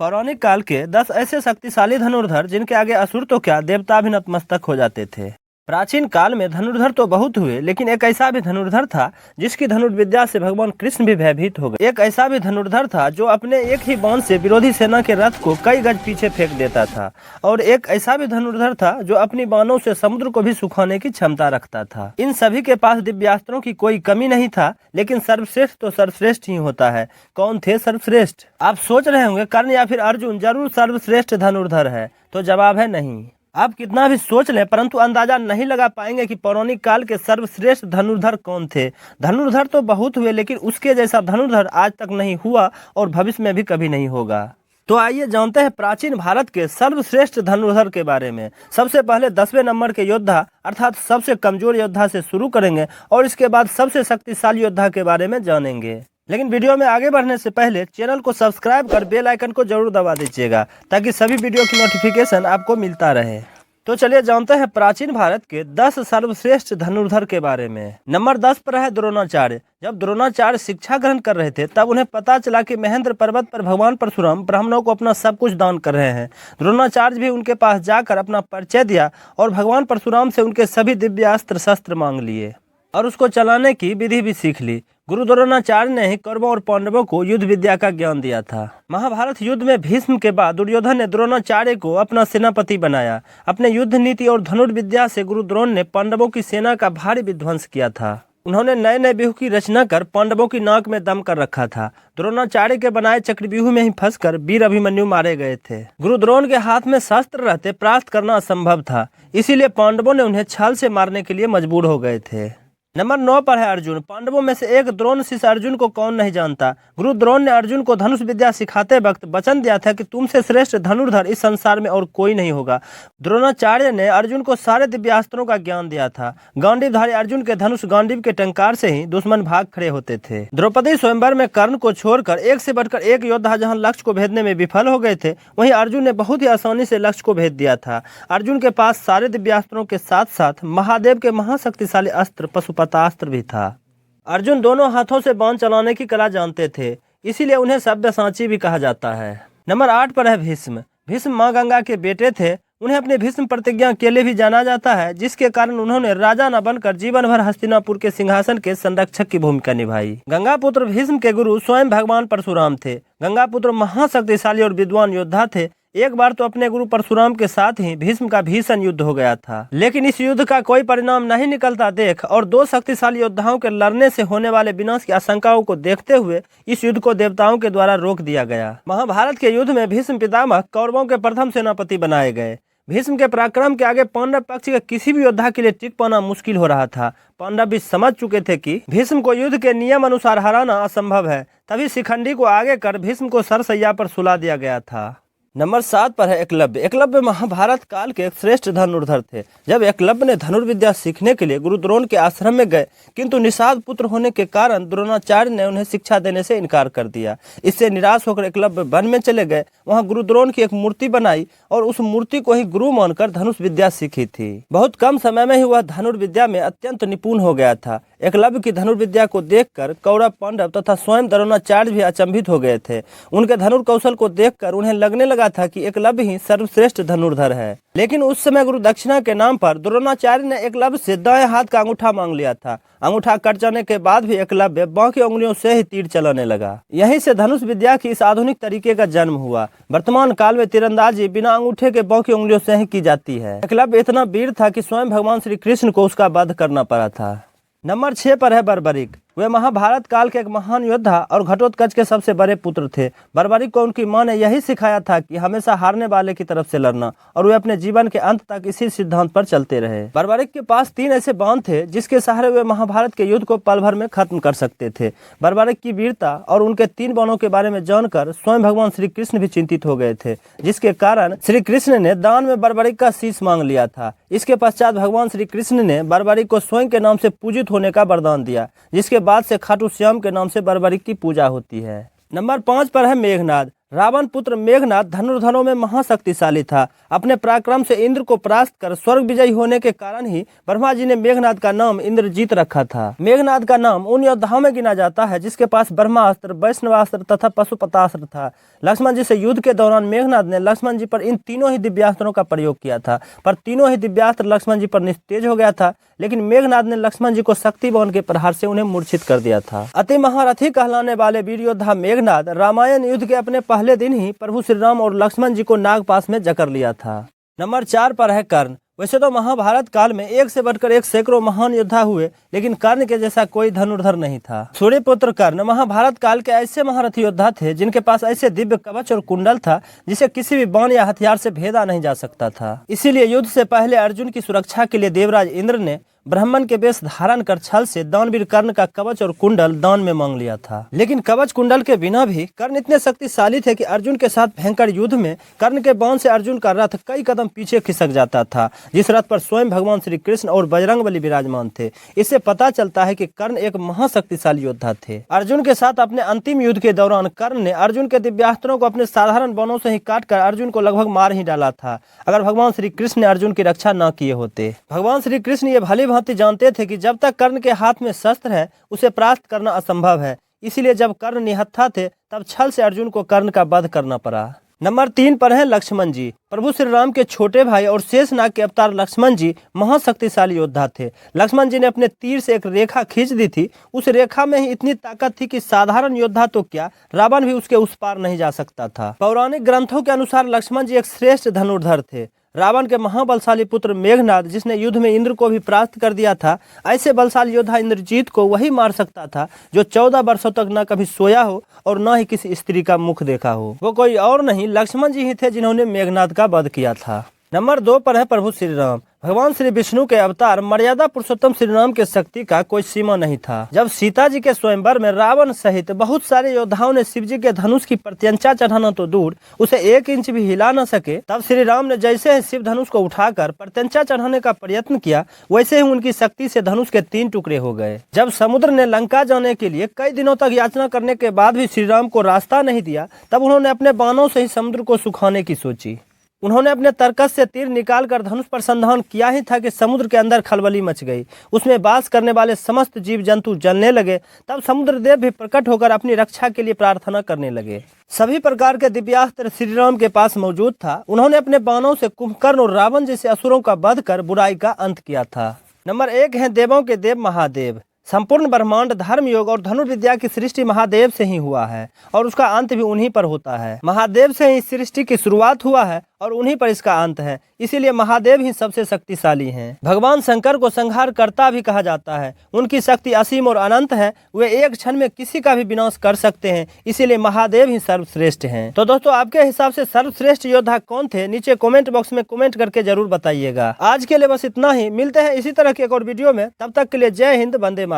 पौराणिक काल के 10 ऐसे शक्तिशाली धनुर्धर जिनके आगे असुर तो क्या देवता भी नतमस्तक हो जाते थे। प्राचीन काल में धनुर्धर तो बहुत हुए, लेकिन एक ऐसा भी धनुर्धर था जिसकी धनुर्विद्या से भगवान कृष्ण भी भयभीत हो गए। एक ऐसा भी धनुर्धर था जो अपने एक ही बाण से विरोधी सेना के रथ को कई गज पीछे फेंक देता था। और एक ऐसा भी धनुर्धर था जो अपनी बाणों से समुद्र को भी सुखाने की क्षमता रखता था। इन सभी के पास दिव्यास्त्रों की कोई कमी नहीं था, लेकिन सर्वश्रेष्ठ तो सर्वश्रेष्ठ ही होता है। कौन थे सर्वश्रेष्ठ? आप सोच रहे होंगे कर्ण या फिर अर्जुन जरूर सर्वश्रेष्ठ धनुर्धर है, तो जवाब है नहीं। आप कितना भी सोच लें परंतु अंदाजा नहीं लगा पाएंगे कि पौराणिक काल के सर्वश्रेष्ठ धनुर्धर कौन थे। धनुर्धर तो बहुत हुए, लेकिन उसके जैसा धनुर्धर आज तक नहीं हुआ और भविष्य में भी कभी नहीं होगा। तो आइए जानते हैं प्राचीन भारत के सर्वश्रेष्ठ धनुर्धर के बारे में। सबसे पहले 10वें नंबर के योद्धा अर्थात सबसे कमजोर योद्धा से शुरू करेंगे और इसके बाद सबसे शक्तिशाली योद्धा के बारे में जानेंगे। लेकिन वीडियो में आगे बढ़ने से पहले चैनल को सब्सक्राइब कर बेल आइकन को जरूर दबा दीजिएगा ताकि सभी वीडियो की नोटिफिकेशन आपको मिलता रहे। तो चलिए जानते हैं प्राचीन भारत के 10 सर्वश्रेष्ठ धनुर्धर के बारे में। नंबर 10 पर है द्रोणाचार्य। जब द्रोणाचार्य शिक्षा ग्रहण कर रहे थे तब उन्हें पता चला कि महेंद्र पर्वत पर भगवान परशुराम ब्राह्मणों को अपना सब कुछ दान कर रहे हैं। द्रोणाचार्य भी उनके पास जाकर अपना परिचय दिया और भगवान परशुराम से उनके सभी दिव्य अस्त्र शस्त्र मांग लिए और उसको चलाने की विधि भी सीख ली। गुरु द्रोणाचार्य ने ही कौरवों और पांडवों को युद्ध विद्या का ज्ञान दिया था। महाभारत युद्ध में भीष्म के बाद दुर्योधन ने द्रोणाचार्य को अपना सेनापति बनाया। अपने युद्ध नीति और धनुर्विद्या से गुरु द्रोण ने पांडवों की सेना का भारी विध्वंस किया था। उन्होंने नए नए व्यूह की रचना कर पांडवों की नाक में दम कर रखा था। द्रोणाचार्य के बनाए चक्रव्यूह में ही फंसकर वीर अभिमन्यु मारे गए थे। गुरु द्रोण के हाथ में शस्त्र रहते प्राप्त करना असंभव था, इसीलिए पांडवों ने उन्हें छल से मारने के लिए मजबूर हो गए थे। नंबर 9 पर है अर्जुन। पांडवों में से एक द्रोण शिष्य अर्जुन को कौन नहीं जानता। गुरु द्रोण ने अर्जुन को धनुष विद्या सिखाते वक्त वचन दिया था कि तुमसे श्रेष्ठ धनुर्धर इस संसार में और कोई नहीं होगा। द्रोणाचार्य ने अर्जुन को सारे दिव्यास्त्रों का ज्ञान दिया था। गांडीवधारी अर्जुन के धनुष गांडीव के टंकार से ही दुश्मन भाग खड़े होते थे। द्रौपदी स्वयंवर में कर्ण को छोड़कर एक से बढ़कर एक योद्धा जहां लक्ष्य को भेदने में विफल हो गए थे, वहीं अर्जुन ने बहुत ही आसानी से लक्ष्य को भेद दिया था। अर्जुन के पास सारे दिव्यास्त्रों के साथ साथ महादेव के महाशक्तिशाली अस्त्र पशुपतास्त्र भी था। अर्जुन दोनों हाथों से बाण चलाने की कला जानते थे, इसीलिए उन्हें सव्यसाची भी कहा जाता है। नंबर 8 पर है भीष्म। भीष्म माँ गंगा के बेटे थे। उन्हें अपने भीष्म प्रतिज्ञा के लिए भी जाना जाता है, जिसके कारण उन्होंने राजा न बनकर जीवन भर हस्तिनापुर के सिंहासन के संरक्षक की भूमिका निभाई। गंगापुत्र भीष्म के गुरु स्वयं भगवान परशुराम थे। गंगापुत्र महाशक्तिशाली और विद्वान योद्धा थे। एक बार तो अपने गुरु परशुराम के साथ ही भीष्म का भीषण युद्ध हो गया था, लेकिन इस युद्ध का कोई परिणाम नहीं निकलता देख और दो शक्तिशाली योद्धाओं के लड़ने से होने वाले विनाश की आशंकाओं को देखते हुए इस युद्ध को देवताओं के द्वारा रोक दिया गया। महाभारत के युद्ध में भीष्म पितामह कौरवों के प्रथम सेनापति बनाए गए। भीष्म के पराक्रम के आगे पांडव पक्ष के किसी भी योद्धा के लिए टिक पाना मुश्किल हो रहा था। पांडव भी समझ चुके थे कि भीष्म को युद्ध के नियम अनुसार हराना असंभव है। तभी शिखंडी को आगे कर भीष्म को सरसैया पर सुला दिया गया था। नंबर 7 पर है एकलव्य। एकलव्य महाभारत काल के एक श्रेष्ठ धनुर्धर थे। जब एकलव्य ने धनुर्विद्या सीखने के लिए गुरु द्रोण के आश्रम में गए, किंतु निषाद पुत्र होने के कारण द्रोणाचार्य ने उन्हें शिक्षा देने से इनकार कर दिया। इससे निराश होकर एकलव्य वन में चले गए। वहां गुरु द्रोण की एक मूर्ति बनाई और उस मूर्ति को ही गुरु मानकर धनुष विद्या सीखी थी। बहुत कम समय में ही वह धनुर्विद्या में अत्यंत निपुण हो गया था। एकलव्य की धनुर्विद्या को देखकर कौरव, पांडव तथा स्वयं द्रोणाचार्य भी अचंभित हो गए थे। उनके धनुर्कौशल को देखकर उन्हें लगने लगा था कि एकलव्य ही सर्वश्रेष्ठ धनुर्धर है। लेकिन उस समय गुरु दक्षिणा के नाम पर द्रोणाचार्य ने एकलव्य से दाएं हाथ का अंगूठा मांग लिया था। अंगूठा कट जाने के बाद भी एकलव्य बाकी उंगलियों से ही तीर चलाने लगा। यहीं से धनुष विद्या की इस आधुनिक तरीके का जन्म हुआ। वर्तमान काल में तीरंदाजी बिना अंगूठे के बाकी उंगलियों से ही की जाती है। एकलव्य इतना वीर था कि स्वयं भगवान श्री कृष्ण को उसका वध करना पड़ा था। नंबर 6 पर है बर्बरिक। वे महाभारत काल के एक महान योद्धा और घटोत्कच के सबसे बड़े पुत्र थे। बर्बरिक को उनकी मां ने यही सिखाया था कि हमेशा हारने वाले की तरफ से लड़ना, और वे अपने जीवन के अंत तक इसी सिद्धांत पर चलते रहे। बर्बरिक के पास 3 ऐसे बाण थे जिसके सहारे वे महाभारत के युद्ध को पल भर में खत्म कर सकते थे। बर्बरिक की वीरता और उनके 3 बाणों के बारे में जानकर स्वयं भगवान श्री कृष्ण भी चिंतित हो गए थे, जिसके कारण श्री कृष्ण ने दान में बर्बरिक का शीश मांग लिया था। इसके पश्चात भगवान श्री कृष्ण ने बर्बरिक को स्वयं के नाम से पूजित होने का वरदान दिया, जिसके बाद से खाटू श्याम के नाम से बर्बरिक की पूजा होती है। नंबर 5 पर है मेघनाद। रावण पुत्र मेघनाद धनुर्धरों में महाशक्तिशाली था। अपने पराक्रम से इंद्र को परास्त कर स्वर्ग विजयी होने के कारण ही ब्रह्मा जी ने मेघनाद का नाम इंद्रजीत रखा था। मेघनाद का नाम उन योद्धाओं में गिना जाता है जिसके पास ब्रह्मास्त्र, वैष्णवास्त्र तथा पशुपतास्त्र था। लक्ष्मण जी से युद्ध के दौरान मेघनाद ने लक्ष्मण जी पर इन तीनों ही दिव्यास्त्रों का प्रयोग किया था, पर तीनों ही दिव्यास्त्र लक्ष्मण जी पर निस्तेज हो गया था। लेकिन मेघनाद ने लक्ष्मण जी को शक्ति बाण के प्रहार से उन्हें मूर्छित कर दिया था। अति महारथी कहलाने वाले वीर योद्धा मेघनाद रामायण युद्ध के अपने पहले दिन ही प्रभु श्री राम और लक्ष्मण जी को नागपास में जकड़ लिया था। नंबर 4 पर है कर्ण। वैसे तो महाभारत काल में एक से बढ़कर एक सैकड़ों महान योद्धा हुए, लेकिन कर्ण के जैसा कोई धनुर्धर नहीं था। सूर्यपुत्र कर्ण महाभारत काल के ऐसे महारथी योद्धा थे जिनके पास ऐसे दिव्य कवच और कुंडल था जिसे किसी भी बाण या हथियार से भेदा नहीं जा सकता था। इसीलिए युद्ध से पहले अर्जुन की सुरक्षा के लिए देवराज इंद्र ने ब्राह्मण के वेश धारण कर छल से दानवीर कर्ण का कवच और कुंडल दान में मांग लिया था। लेकिन कवच कुंडल के बिना भी कर्ण इतने शक्तिशाली थे कि अर्जुन के साथ भयंकर युद्ध में कर्ण के बाण से अर्जुन का रथ कई कदम पीछे खिसक जाता था, जिस रथ पर स्वयं भगवान श्री कृष्ण और बजरंगबली विराजमान थे। इससे पता चलता है कि कर्ण एक महाशक्तिशाली योद्धा थे। अर्जुन के साथ अपने अंतिम युद्ध के दौरान कर्ण ने अर्जुन के दिव्यास्त्रों को अपने साधारण बाणों से ही काटकर अर्जुन को लगभग मार ही डाला था, अगर भगवान श्री कृष्ण ने अर्जुन की रक्षा न किए होते। भगवान श्री कृष्ण ये भली भांति जानते थे कि जब तक कर्ण के हाथ में शस्त्र है उसे परास्त करना असंभव है। इसीलिए जब कर्ण निहत्था थे तब छल से अर्जुन को कर्ण का वध करना पड़ा। नंबर 3 पर है लक्ष्मण जी। प्रभु श्री राम के छोटे भाई और शेषनाग के अवतार लक्ष्मण जी महाशक्तिशाली योद्धा थे। लक्ष्मण जी ने अपने तीर से एक रेखा खींच दी थी। उस रेखा में ही इतनी ताकत थी कि साधारण योद्धा तो क्या, रावण भी उसके उस पार नहीं जा सकता था। पौराणिक ग्रंथों के अनुसार लक्ष्मण जी एक श्रेष्ठ धनुर्धर थे। रावण के महाबलशाली पुत्र मेघनाद, जिसने युद्ध में इंद्र को भी परास्त कर दिया था, ऐसे बलशाली योद्धा इंद्रजीत को वही मार सकता था जो 14 वर्षों तक न कभी सोया हो और न ही किसी स्त्री का मुख देखा हो। वो कोई और नहीं, लक्ष्मण जी ही थे जिन्होंने मेघनाद का वध किया था। नंबर 2 पर है प्रभु श्री राम। भगवान श्री विष्णु के अवतार मर्यादा पुरुषोत्तम श्री राम के शक्ति का कोई सीमा नहीं था। जब सीता जी के स्वयंवर में रावण सहित बहुत सारे योद्धाओं ने शिव जी के धनुष की प्रत्यंचा चढ़ाना तो दूर, उसे 1 इंच भी हिला न सके, तब श्री राम ने जैसे ही शिव धनुष को उठाकर प्रत्यंचा चढ़ाने का प्रयत्न किया, वैसे ही उनकी शक्ति से धनुष के 3 टुकड़े हो गए। जब समुद्र ने लंका जाने के लिए कई दिनों तक याचना करने के बाद भी श्री राम को रास्ता नहीं दिया, तब उन्होंने अपने बाणों से ही समुद्र को सुखाने की सोची। उन्होंने अपने तरकस से तीर निकालकर धनुष पर संधान किया ही था कि समुद्र के अंदर खलबली मच गई। उसमें वास करने वाले समस्त जीव जंतु जलने लगे। तब समुद्र देव भी प्रकट होकर अपनी रक्षा के लिए प्रार्थना करने लगे। सभी प्रकार के दिव्यास्त्र श्री राम के पास मौजूद था। उन्होंने अपने बाणों से कुंभकर्ण और रावण जैसे असुरों का वध कर बुराई का अंत किया था। नंबर 1 है देवों के देव महादेव। संपूर्ण ब्रह्मांड, धर्म, योग और धनुर्विद्या की सृष्टि महादेव से ही हुआ है और उसका अंत भी उन्हीं पर होता है। महादेव से ही सृष्टि की शुरुआत हुआ है और उन्हीं पर इसका अंत है। इसीलिए महादेव ही सबसे शक्तिशाली हैं। भगवान शंकर को संहार कर्ता भी कहा जाता है। उनकी शक्ति असीम और अनंत है। वे एक क्षण में किसी का भी विनाश कर सकते हैं। इसीलिए महादेव ही सर्वश्रेष्ठ हैं। तो दोस्तों, आपके हिसाब से सर्वश्रेष्ठ योद्धा कौन थे? नीचे कमेंट बॉक्स में कमेंट करके जरूर बताइएगा। आज के लिए बस इतना ही। मिलते हैं इसी तरह की एक और वीडियो में। तब तक के लिए जय हिंद, वंदे मातरम।